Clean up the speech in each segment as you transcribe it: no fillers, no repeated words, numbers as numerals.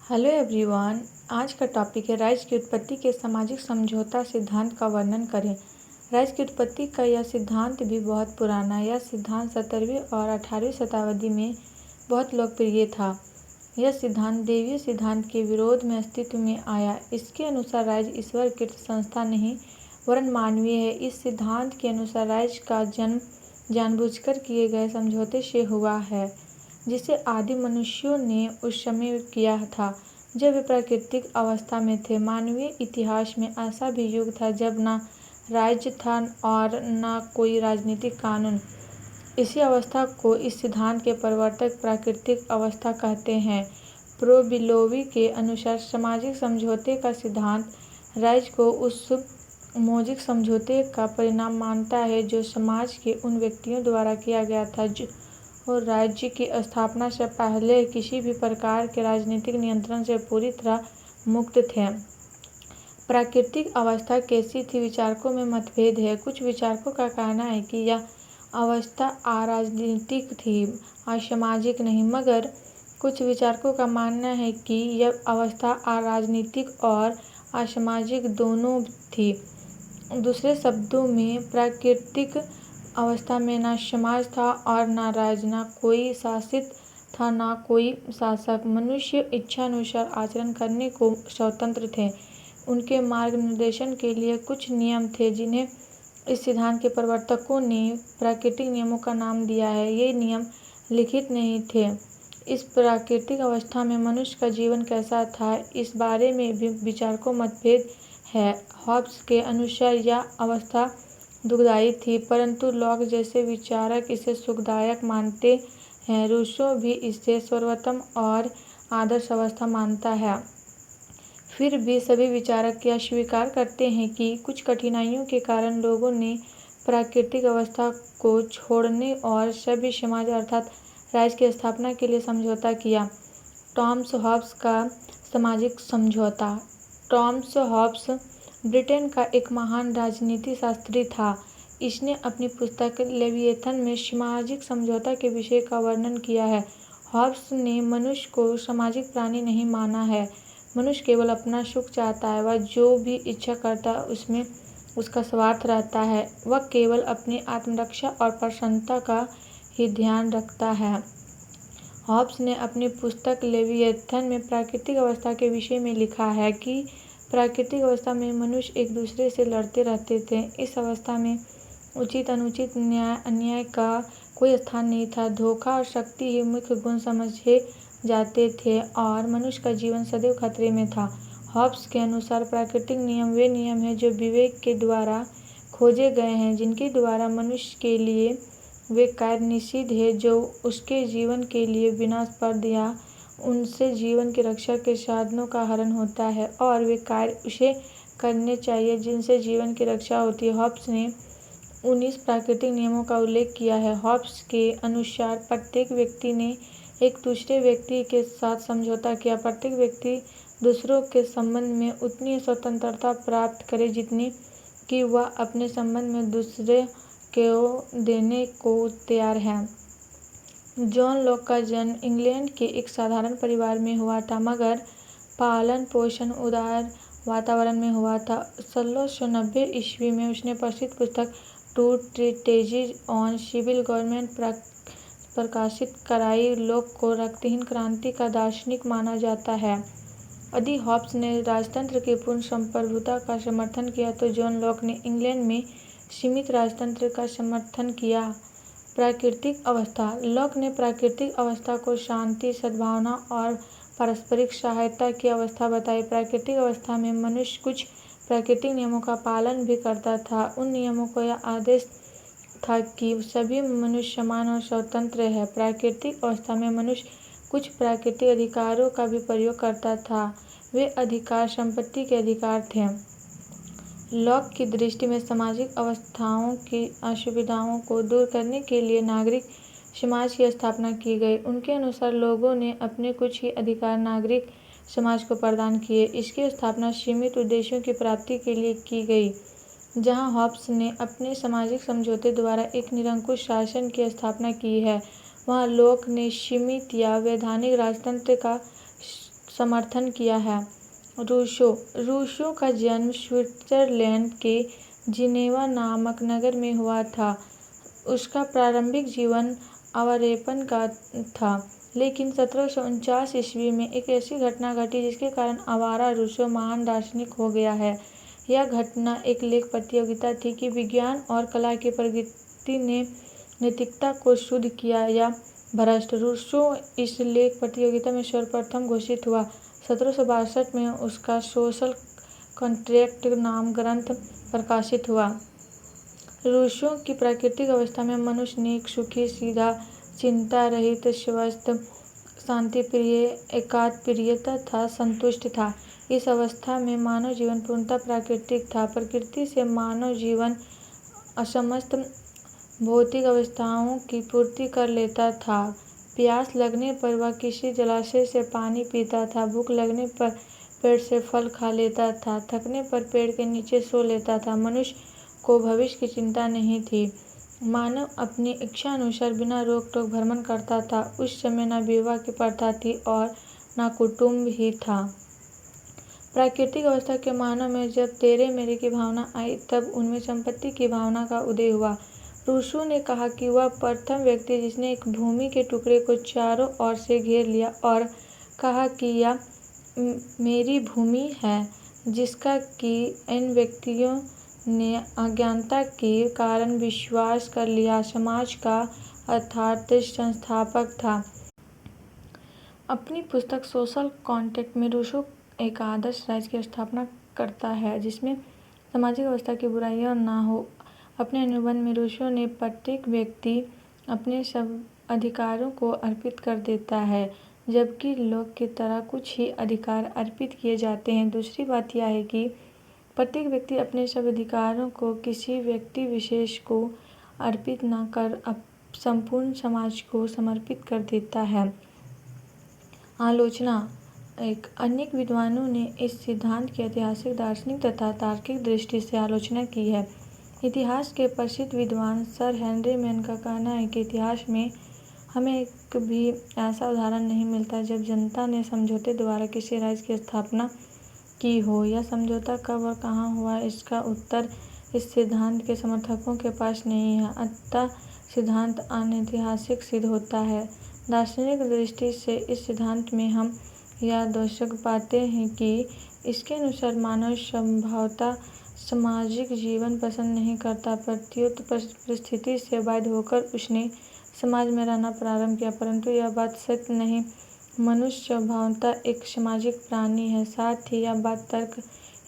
Hello everyone. आज का topic है राज्य की उत्पत्ति के सामाजिक समझौता सिद्धांत का वर्णन करें। राज्य की उत्पत्ति का यह सिद्धांत भी बहुत पुराना है। यह सिद्धांत 17वीं और 18वीं शताब्दी में बहुत लोकप्रिय था। यह सिद्धांत देवीय सिद्धांत के विरोध में अस्तित्व में आया। इसके अनुसार राज्य ईश्वर कृत संस्था नहीं वरन मानवीय है। इस सिद्धांत के अनुसार राज्य का जन्म जानबूझकर किए गए समझौते से हुआ है, जिसे आदि मनुष्यों ने उस समय किया था जब वे प्राकृतिक अवस्था में थे। मानवीय इतिहास में ऐसा भी युग था जब न राज्य था और न कोई राजनीतिक कानून। इसी अवस्था को इस सिद्धांत के प्रवर्तक प्राकृतिक अवस्था कहते हैं। प्रोबिलोवी के अनुसार सामाजिक समझौते का सिद्धांत राज्य को उस मौलिक समझौते का परिणाम मानता है जो समाज के उन व्यक्तियों द्वारा किया गया था जो और राज्य की स्थापना से पहले किसी भी प्रकार के राजनीतिक नियंत्रण से पूरी तरह मुक्त थे। प्राकृतिक अवस्था कैसी थी, विचारकों में मतभेद है। कुछ विचारकों का कहना है कि यह अवस्था अराजनीतिक थी, असामाजिक नहीं, मगर कुछ विचारकों का मानना है कि यह अवस्था अराजनीतिक और असामाजिक दोनों थी। दूसरे शब्दों में, प्राकृतिक अवस्था में न समाज था और न राज्य, न कोई शासित था न कोई शासक। मनुष्य इच्छानुसार आचरण करने को स्वतंत्र थे। उनके मार्गनिर्देशन के लिए कुछ नियम थे जिन्हें इस सिद्धांत के प्रवर्तकों ने प्राकृतिक नियमों का नाम दिया है। ये नियम लिखित नहीं थे। इस प्राकृतिक अवस्था में मनुष्य का जीवन कैसा था, इस बारे में भी विचारकों मतभेद है। हॉब्स के अनुसार यह अवस्था दुखदायी थी, परंतु लॉक जैसे विचारक इसे सुखदायक मानते हैं। रूसो भी इसे सर्वोत्तम और आदर्श अवस्था मानता है। फिर भी सभी विचारक यह स्वीकार करते हैं कि कुछ कठिनाइयों के कारण लोगों ने प्राकृतिक अवस्था को छोड़ने और सभ्य समाज अर्थात राज्य की स्थापना के लिए समझौता किया। टॉमस हॉब्स का सामाजिक समझौता। टॉमस हॉब्स ब्रिटेन का एक महान राजनीति शास्त्री था। इसने अपनी पुस्तक लेविएथन में सामाजिक समझौता के विषय का वर्णन किया है। हॉब्स ने मनुष्य को सामाजिक प्राणी नहीं माना है। मनुष्य केवल अपना सुख चाहता है। वह जो भी इच्छा करता है उसमें उसका स्वार्थ रहता है। वह केवल अपनी आत्मरक्षा और प्रसन्नता का ही ध्यान रखता है। हॉब्स ने अपनी पुस्तक लेविएथन में प्राकृतिक अवस्था के विषय में लिखा है कि प्राकृतिक अवस्था में मनुष्य एक दूसरे से लड़ते रहते थे। इस अवस्था में उचित अनुचित न्याय अन्याय का कोई स्थान नहीं था। धोखा और शक्ति ही मुख्य गुण समझे जाते थे और मनुष्य का जीवन सदैव खतरे में था। हॉब्स के अनुसार प्राकृतिक नियम वे नियम हैं जो विवेक के द्वारा खोजे गए हैं, जिनके द्वारा मनुष्य के लिए वे कार्य निषिद्ध है जो उसके जीवन के लिए विनाशप्रद या उनसे जीवन की रक्षा के साधनों का हरण होता है, और वे कार्य उसे करने चाहिए जिनसे जीवन की रक्षा होती है। हॉब्स ने 19 प्राकृतिक नियमों का उल्लेख किया है। हॉब्स के अनुसार प्रत्येक व्यक्ति ने एक दूसरे व्यक्ति के साथ समझौता किया। प्रत्येक व्यक्ति दूसरों के संबंध में उतनी स्वतंत्रता प्राप्त करे जितनी कि वह अपने संबंध में दूसरे को देने को तैयार है। जॉन लॉक का जन्म इंग्लैंड के एक साधारण परिवार में हुआ था, मगर पालन पोषण उदार वातावरण में हुआ था। 1690 ईस्वी में उसने प्रसिद्ध पुस्तक टू ट्रीटेजेज ऑन सिविल गवर्नमेंट प्रकाशित कराई। लॉक को रक्तहीन क्रांति का दार्शनिक माना जाता है। यदि हॉब्स ने राजतंत्र की पूर्ण संप्रभुता का समर्थन किया तो जॉन लॉक ने इंग्लैंड में सीमित राजतंत्र का समर्थन किया। प्राकृतिक अवस्था। लॉक ने प्राकृतिक अवस्था को शांति, सद्भावना और पारस्परिक सहायता की अवस्था बताई। प्राकृतिक अवस्था में मनुष्य कुछ प्राकृतिक नियमों का पालन भी करता था। उन नियमों को यह आदेश था कि सभी मनुष्य समान और स्वतंत्र है। प्राकृतिक अवस्था में मनुष्य कुछ प्राकृतिक अधिकारों का भी प्रयोग करता था। वे अधिकार संपत्ति के अधिकार थे। लॉक की दृष्टि में सामाजिक अवस्थाओं की असुविधाओं को दूर करने के लिए नागरिक समाज की स्थापना की गई। उनके अनुसार लोगों ने अपने कुछ ही अधिकार नागरिक समाज को प्रदान किए। इसकी स्थापना सीमित उद्देश्यों की प्राप्ति के लिए की गई। जहां हॉब्स ने अपने सामाजिक समझौते द्वारा एक निरंकुश शासन की स्थापना की है, वहां लॉक ने सीमित या वैधानिक राजतंत्र का समर्थन किया है। रूसो का जन्म स्विट्जरलैंड के जिनेवा नामक नगर में हुआ था। उसका प्रारंभिक जीवन आवारेपन का था, लेकिन 1749 ईस्वी में एक ऐसी घटना घटी जिसके कारण आवारा रूसो महान दार्शनिक हो गया है। यह घटना एक लेख प्रतियोगिता थी कि विज्ञान और कला की प्रगति ने नैतिकता को शुद्ध किया या भ्रष्ट। रूसो इस लेख प्रतियोगिता में सर्वप्रथम घोषित हुआ। 1762 में उसका सोशल कॉन्ट्रैक्ट नाम ग्रंथ प्रकाशित हुआ। रूसो की प्राकृतिक अवस्था में मनुष्य नेक, सुखी, सीधा, चिंता रहित, स्वस्थ, शांतिप्रिय, एकात्मप्रिय तथा संतुष्ट था। इस अवस्था में मानव जीवन पूर्णतः प्राकृतिक था। प्रकृति से मानव जीवन समस्त भौतिक आवश्यकताओं की पूर्ति कर लेता था। प्यास लगने पर वह किसी जलाशय से पानी पीता था, भूख लगने पर पेड़ से फल खा लेता था, थकने पर पेड़ के नीचे सो लेता था। मनुष्य को भविष्य की चिंता नहीं थी। मानव अपनी इच्छा अनुसार बिना रोक टोक भ्रमण करता था। उस समय न विवाह की प्रथा थी और न कुटुंब ही था। प्राकृतिक अवस्था के मानव में जब तेरे मेरे की भावना आई, तब उनमें संपत्ति की भावना का उदय हुआ। रूसो ने कहा कि वह प्रथम व्यक्ति जिसने एक भूमि के टुकड़े को चारों ओर से घेर लिया और कहा कि यह मेरी भूमि है, जिसका कि इन व्यक्तियों ने अज्ञानता के कारण विश्वास कर लिया। समाज का अर्थात संस्थापक था। अपनी पुस्तक सोशल कॉन्ट्रैक्ट में रूसो एक आदर्श राज्य की स्थापना करता है जिसमें सामाजिक व्यवस्था की बुराइयां न हो। अपने अनुबंध में रूसो ने प्रत्येक व्यक्ति अपने सब अधिकारों को अर्पित कर देता है, जबकि लोग की तरह कुछ ही अधिकार अर्पित किए जाते हैं। दूसरी बात यह है कि प्रत्येक व्यक्ति अपने सब अधिकारों को किसी व्यक्ति विशेष को अर्पित न कर संपूर्ण समाज को समर्पित कर देता है। आलोचना। अनेक विद्वानों ने इस सिद्धांत की ऐतिहासिक, दार्शनिक तथा तार्किक दृष्टि से आलोचना की है। इतिहास के प्रसिद्ध विद्वान सर हेनरी मैन का कहना है कि इतिहास में हमें एक भी ऐसा उदाहरण नहीं मिलता जब जनता ने समझौते द्वारा किसी राज्य की स्थापना की हो। यह समझौता कब और कहाँ हुआ, इसका उत्तर इस सिद्धांत के समर्थकों के पास नहीं है। अतः सिद्धांत अनैतिहासिक सिद्ध होता है। दार्शनिक दृष्टि से इस सिद्धांत में हम यह दोषक पाते हैं कि इसके अनुसार मानव स्वभावतः सामाजिक जीवन पसंद नहीं करता। प्रत्युत परिस्थिति से बाध्य होकर उसने समाज में रहना प्रारंभ किया, परंतु यह बात सत्य नहीं। मनुष्य स्वभावतः एक सामाजिक प्राणी है। साथ ही यह बात तर्क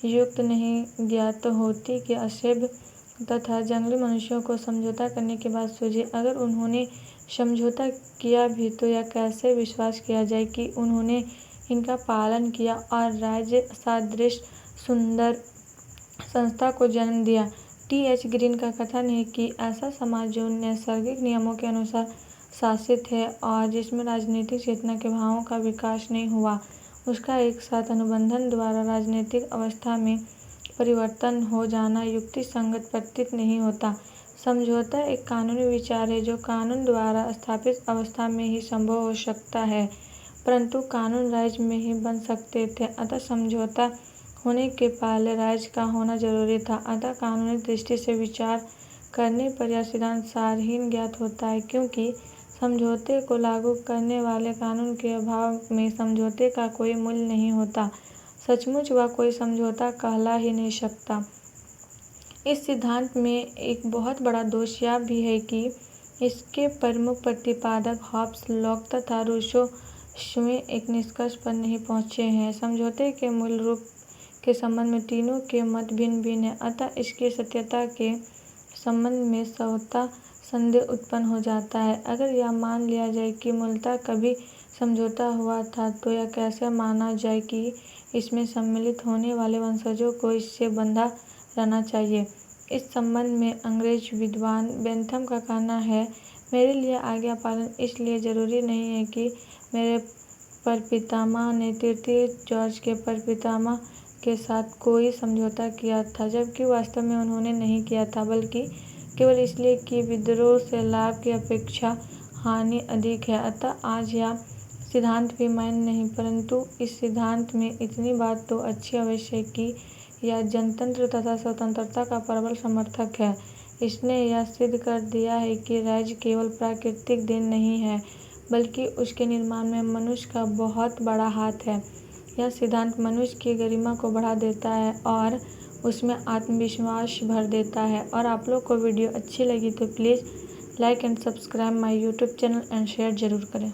युक्त नहीं ज्ञात होती कि असभ्य तथा जंगली मनुष्यों को समझौता करने की बात सूझे। अगर उन्होंने समझौता किया भी तो यह कैसे विश्वास किया जाए कि उन्होंने इनका पालन किया और राज्य सदृश सुंदर संस्था को जन्म दिया। टी.एच. ग्रीन का कथन है कि ऐसा समाज जो नैसर्गिक नियमों के अनुसार शासित है और जिसमें राजनीतिक चेतना के भावों का विकास नहीं हुआ, उसका एक साथ अनुबंधन द्वारा राजनीतिक अवस्था में परिवर्तन हो जाना युक्ति संगत प्रतीत नहीं होता। समझौता एक कानूनी विचार है जो कानून द्वारा स्थापित अवस्था में ही संभव हो सकता है, परंतु कानून राज्य में ही बन सकते थे। अतः समझौता होने के पहले राज्य का होना जरूरी था। अतः कानूनी दृष्टि से विचार करने पर यह सिद्धांत सारहीन ज्ञात होता है, क्योंकि समझौते को लागू करने वाले कानून के अभाव में समझौते का कोई मूल्य नहीं होता। सचमुच वह कोई समझौता कहला ही नहीं सकता। इस सिद्धांत में एक बहुत बड़ा दोष यह भी है कि इसके प्रमुख प्रतिपादक हॉब्स, लॉक तथा रूसो स्वयं एक निष्कर्ष पर नहीं पहुँचे हैं। समझौते के मूल रूप के संबंध में तीनों के मत भिन्न भिन्न हैं। अतः इसकी सत्यता के संबंध में स्वतः संदेह उत्पन्न हो जाता है। अगर यह मान लिया जाए कि मूलतः कभी समझौता हुआ था, तो यह कैसे माना जाए कि इसमें सम्मिलित होने वाले वंशजों को इससे बंधा रहना चाहिए। इस संबंध में अंग्रेज विद्वान बेंथम का कहना है, मेरे लिए आज्ञा पालन इसलिए जरूरी नहीं है कि मेरे परपितामह ने तृतीय जॉर्ज के परपितामह के साथ कोई समझौता किया था, जबकि वास्तव में उन्होंने नहीं किया था, बल्कि केवल इसलिए कि विद्रोह से लाभ की अपेक्षा हानि अधिक है। अतः आज यह सिद्धांत भी मान्य नहीं, परंतु इस सिद्धांत में इतनी बात तो अच्छी अवश्य है कि यह जनतंत्र तथा स्वतंत्रता का प्रबल समर्थक है। इसने यह सिद्ध कर दिया है कि राज्य केवल प्राकृतिक देन नहीं है, बल्कि उसके निर्माण में मनुष्य का बहुत बड़ा हाथ है। यह सिद्धांत मनुष्य की गरिमा को बढ़ा देता है और उसमें आत्मविश्वास भर देता है। और आप लोग को वीडियो अच्छी लगी तो please like and subscribe my YouTube channel and share ज़रूर करें।